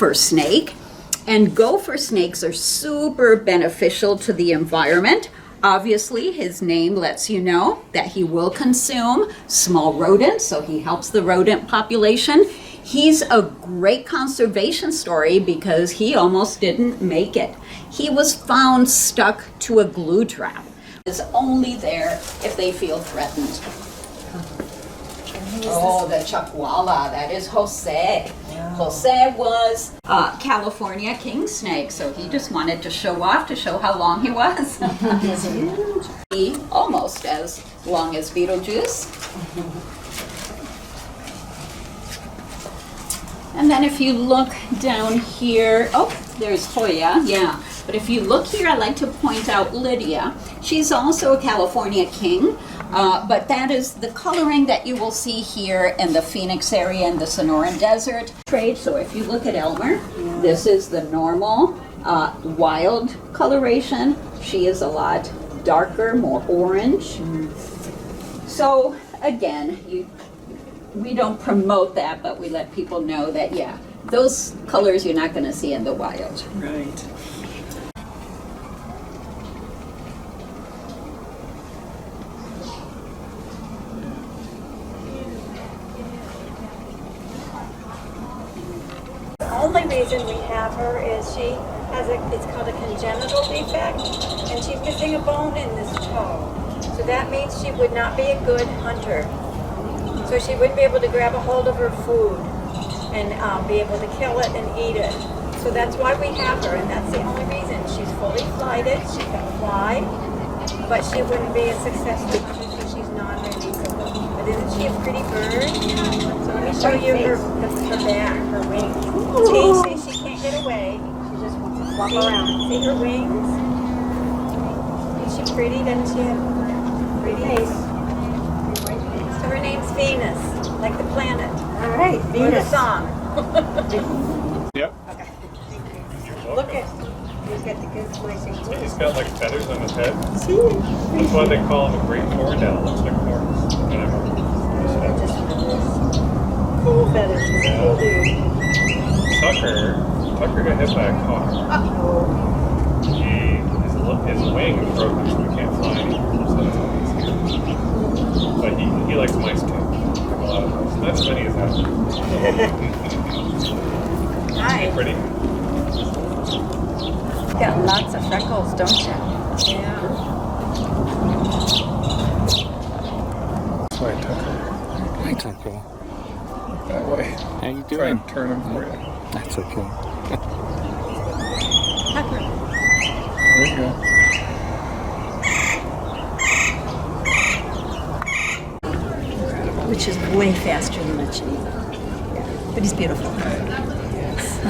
gopher snake. And gopher snakes are super beneficial to the environment. Obviously, his name lets you know that he will consume small rodents, so he helps the rodent population. He's a great conservation story because he almost didn't make it. He was found stuck to a glue trap. It's only there if they feel threatened. Oh, the chacuala, that is Jose. Yeah. Jose was California king snake, so he just wanted to show off, to show how long he was. He's huge. He almost as long as Beetlejuice. And then if you look down here, oh, there's Hoya, yeah. But if you look here, I like to point out Lydia. She's also a California king. But that is the coloring that you will see here in the Phoenix area and the Sonoran Desert trade. So if you look at Elmer, this is the normal wild coloration. She is a lot darker, more orange. So again, we don't promote that, but we let people know that, yeah, those colors you're not going to see in the wild. Right. The only reason we have her is she has it's called a congenital defect, and she's missing a bone in this toe. So that means she would not be a good hunter. So she wouldn't be able to grab a hold of her food and be able to kill it and eat it. So that's why we have her, and that's the only reason. She's fully flighted, she can fly, but she wouldn't be a successful hunter, so she's non-releasable. But isn't she a pretty bird? So let me show you her back, her wings. See, she can't get away. She just wants to flop around. See her wings? Is she pretty? Doesn't she have a pretty face? So her name's Venus, like the planet. All right, Venus. Or the song. Yep. Okay. Look at, he's got the good voicing. He's got like feathers on his head. See? That's why they call him a great horned owl. Looks like horns. Cool feathers. Cool dude. Tucker got hit by a car. Uh-oh. His wing is broken, so he can't fly anymore. But he likes mice too. Like a lot of mice. Not as many as that. Hi. Pretty. You've got lots of freckles, don't you? Yeah. That's why Tucker. Hi, Tucker. That way. How you Try doing? and turn him for you. That's okay. Tucker. There you go. Which is way faster than a chief. But he's beautiful.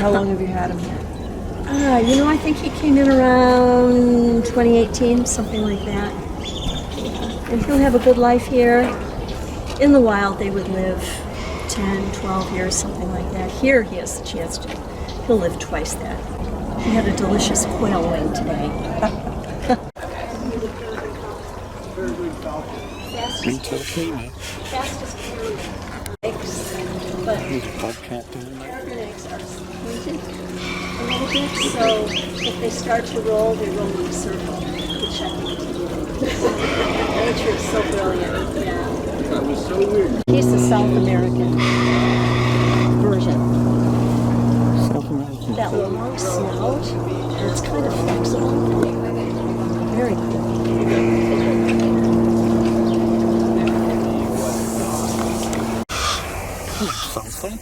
How long have you had him? I think he came in around 2018, something like that. And he'll have a good life here. In the wild, they would live 10, 12 years, something like that. Here, he has the chance to. He'll live twice that. He had a delicious quail wing today. Fastest canine. But There's a bobcat down there. American eggs are pointed a little bit, so if they start to roll, they roll in a circle to check them. Nature is so brilliant. Yeah. That was so weird. He's the South American version. South American. That long snout, and it's kind of flexible. Very cool. Something.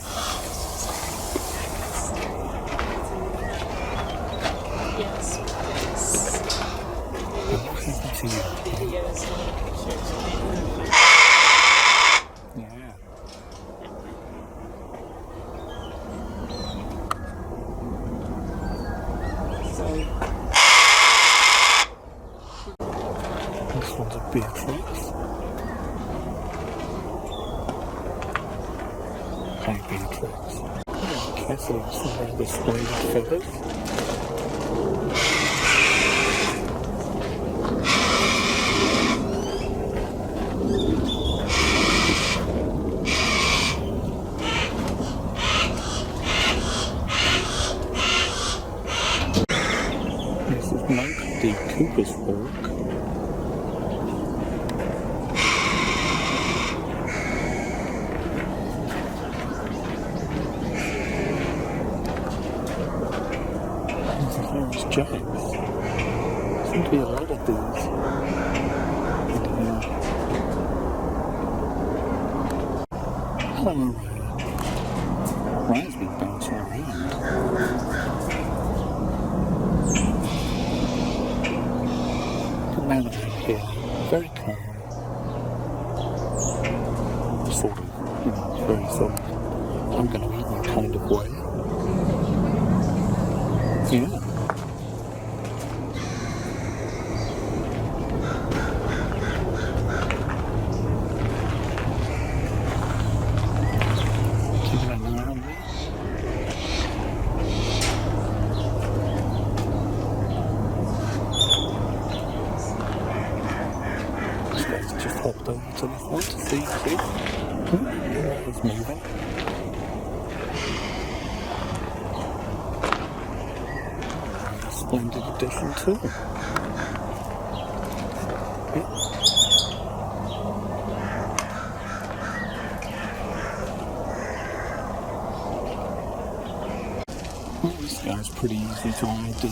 Yes. Yeah. This one's a Beatrix. Hi, Beatrix. Cassidy's somewhere displaying feathers. Nope, the Cooper's Fork. There's James. Seem to be a lot of these. Hello, Ryan's been bouncing around. But now that I'm here, very calm. Sort of, very sort of, I'm going to eat you kind of way. Yeah. Keeping an eye on me. This guy's just hopped over to the front to see. He's moving. Splendid addition too. Yeah. Well, this guy's pretty easy to ID.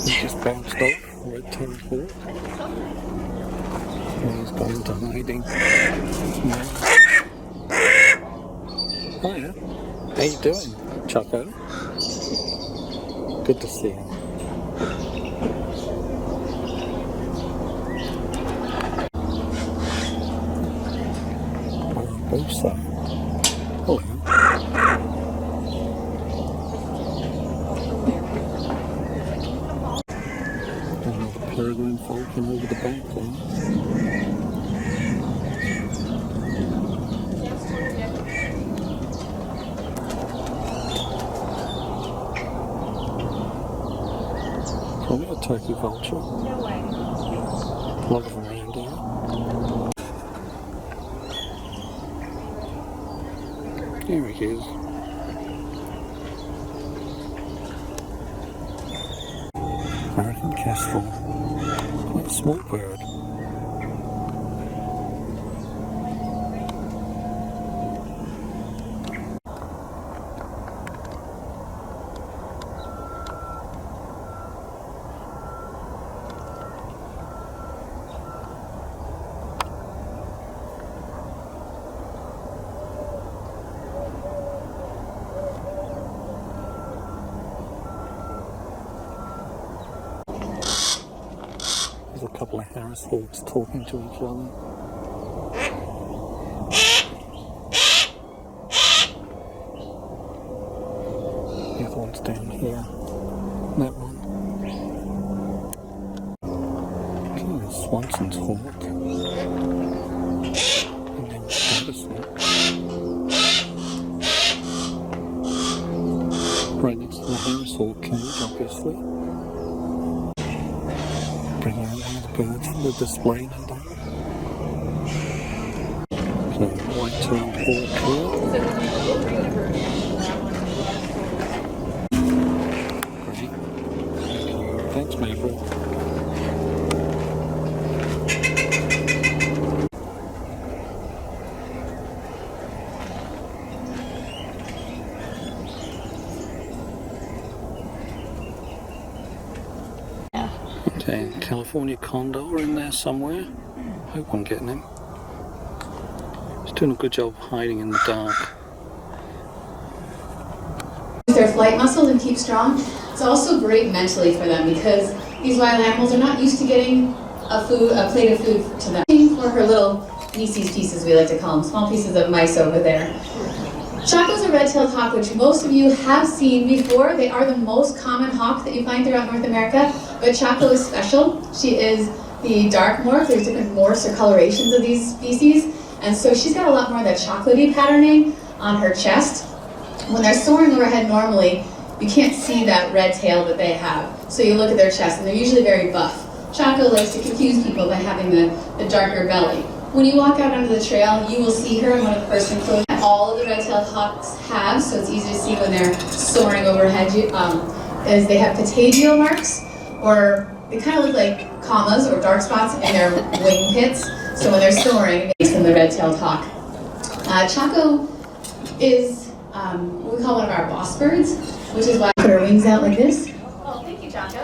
He just bounced off, red-tailed hawk. He's gone into hiding. Yeah. Hiya. How you doing, Choco? Good to see you. Barbosa. Hello. Another peregrine falcon over the back there. Probably a turkey vulture. A lot of them around here. Here he is. American kestrel. Quite a small bird. There's a couple of Harris hawks talking to each other. The other one's down here. That one. Okay, there's Swanson's hawk. And then Davison. Right next to the Harris hawk cage, obviously. Bring out one of the birds from the display no doubt. Okay, white-tailed hawk here. Great. Thanks, Mabel. Okay, California condor in there somewhere. Hope I'm getting him. He's doing a good job hiding in the dark. Their flight muscles and keep strong. It's also great mentally for them because these wild animals are not used to getting a plate of food to them. For her little Reese's pieces, we like to call them, small pieces of mice over there. Chaco's a red-tailed hawk, which most of you have seen before. They are the most common hawk that you find throughout North America, but Chaco is special. She is the dark morph. There's different morphs or colorations of these species, and so she's got a lot more of that chocolatey patterning on her chest. When they're soaring overhead normally, you can't see that red tail that they have. So you look at their chest, and they're usually very buff. Chaco likes to confuse people by having the darker belly. When you walk out onto the trail, you will see her in one of the person clothes that all of the red-tailed hawks have, so it's easy to see when they're soaring overhead. Is they have patagial marks, or they kind of look like commas or dark spots in their wing pits. So when they're soaring, it makes them the red-tailed hawk. Chaco is what we call one of our boss birds, which is why we put our wings out like this. Oh, thank you, Chaco.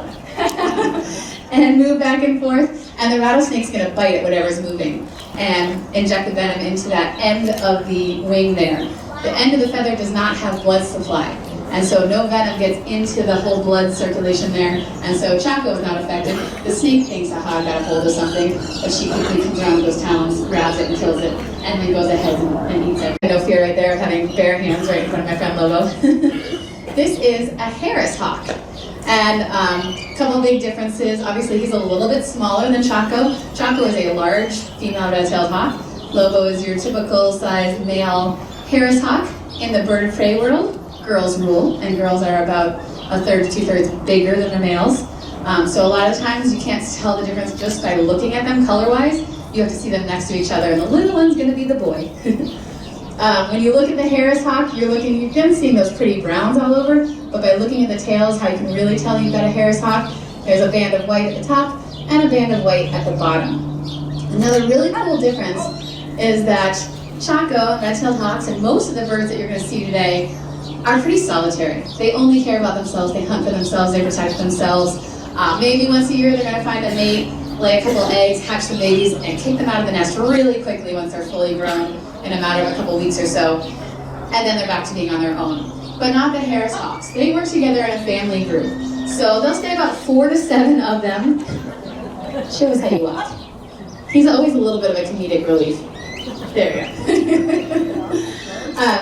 And move back and forth, and the rattlesnake's going to bite at whatever's moving and inject the venom into that end of the wing there. The end of the feather does not have blood supply, and so no venom gets into the whole blood circulation there, and so Chaco is not affected. The snake thinks, aha, I got a hold of something, but she quickly comes around with those talons, grabs it and kills it, and then goes ahead and eats it. No fear right there of having bare hands right in front of my friend Lobo. This is a Harris hawk. And a couple of big differences. Obviously, he's a little bit smaller than Chaco. Chaco is a large female red-tailed hawk. Lobo is your typical size male Harris hawk. In the bird of prey world, girls rule, and girls are about a third to two-thirds bigger than the males. So a lot of times you can't tell the difference just by looking at them color-wise. You have to see them next to each other, and the little one's going to be the boy. When you look at the Harris hawk, you're going to see those pretty browns all over, but by looking at the tails, how you can really tell you've got a Harris hawk, there's a band of white at the top and a band of white at the bottom. Another really cool difference is that Chaco, red-tailed hawks, and most of the birds that you're going to see today are pretty solitary. They only care about themselves, they hunt for themselves, they protect themselves. Maybe once a year they're going to find a mate, lay a couple eggs, hatch the babies, and kick them out of the nest really quickly once they're fully grown in a matter of a couple weeks or so, and then they're back to being on their own. But not the Harris hawks. They work together in a family group. So they'll stay about 4 to 7 of them. Shows how you walk. He's always a little bit of a comedic relief. There you go.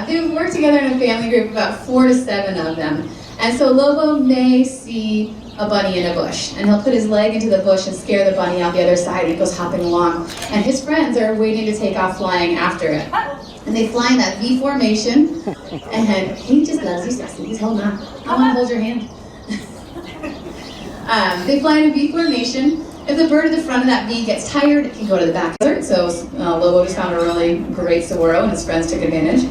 They work together in a family group, about 4 to 7 of them. And so Lobo may see a bunny in a bush, and he'll put his leg into the bush and scare the bunny out the other side, and he goes hopping along. And his friends are waiting to take off flying after it. And they fly in that V formation, and he just loves you, Sassy. He's holding on. I want to hold your hand. They fly in a V formation. If the bird at the front of that V gets tired, it can go to the back. So Lobo just found a really great Saguaro, and his friends took advantage.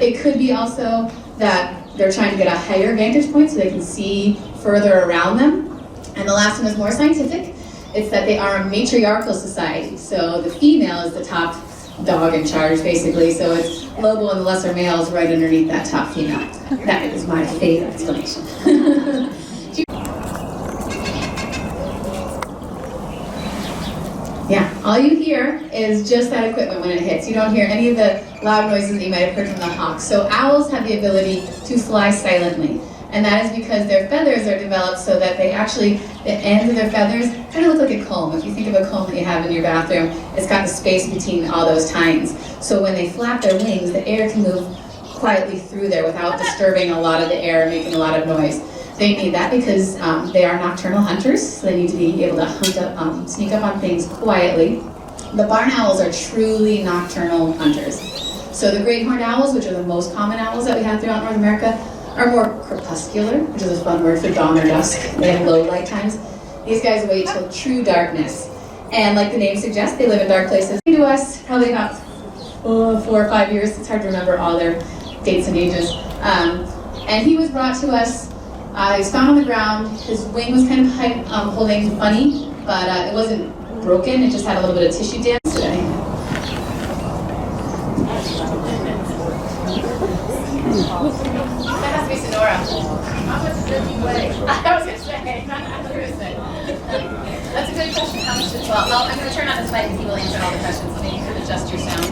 It could be also that they're trying to get a higher vantage point so they can see further around them. And the last one is more scientific. It's that they are a matriarchal society. So the female is the top dog in charge, basically. So it's Lobo and the lesser males right underneath that top female. That is my favorite explanation. Yeah, all you hear is just that equipment when it hits. You don't hear any of the loud noises that you might have heard from the hawks. So owls have the ability to fly silently. And that is because their feathers are developed so that they actually, the ends of their feathers kind of look like a comb. If you think of a comb that you have in your bathroom, it's got the space between all those tines. So when they flap their wings, the air can move quietly through there without disturbing a lot of the air, making a lot of noise. They need that because they are nocturnal hunters, so they need to be able to hunt up, sneak up on things quietly. The barn owls are truly nocturnal hunters. So the great horned owls, which are the most common owls that we have throughout North America, are more crepuscular, which is a fun word for dawn or dusk. They have low light times. These guys wait till true darkness. And like the name suggests, they live in dark places. To us, probably about 4 or 5 years. It's hard to remember all their dates and ages. And he was brought to us. He was found on the ground. His wing was kind of holding funny, but it wasn't broken. It just had a little bit of tissue damage today. That has to be Sonora. How much did you weigh? I was going to say, not accuracy. That's a good question. How much did, well, I'm going to turn on this mic and he will answer all the questions. Maybe you could adjust your sound.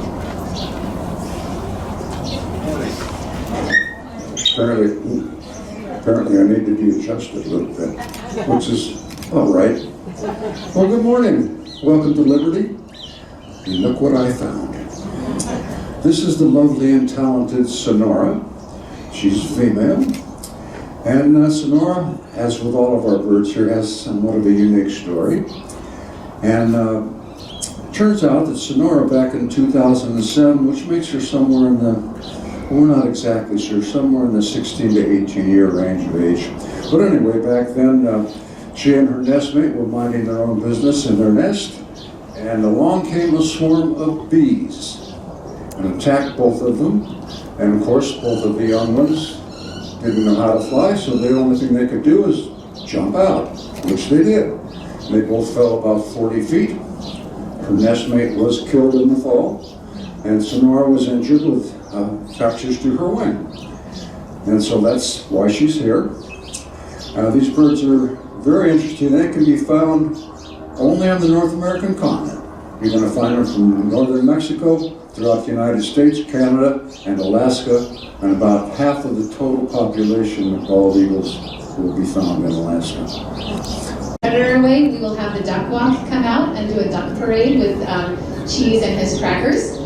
Apparently I need to be adjusted a little bit, which is all right. Well, good morning. Welcome to Liberty. And look what I found. This is the lovely and talented Sonora. She's female. And Sonora, as with all of our birds here, has somewhat of a unique story. And it turns out that Sonora back in 2007, which makes her somewhere in the, we're not exactly sure, somewhere in the 16 to 18 year range of age. But anyway, back then, She and her nestmate were minding their own business in their nest, and along came a swarm of bees and attacked both of them. And of course, both of the young ones didn't know how to fly, so the only thing they could do is jump out, which they did. They both fell about 40 feet. Her nestmate was killed in the fall, and Sonora was injured with fractures to her wing. And so that's why she's here. These birds are very interesting. They can be found only on the North American continent. You're going to find them from northern Mexico, throughout the United States, Canada, and Alaska, and about half of the total population of bald eagles will be found in Alaska. Predator away, we will have the duck walk come out and do a duck parade with Cheese and his crackers.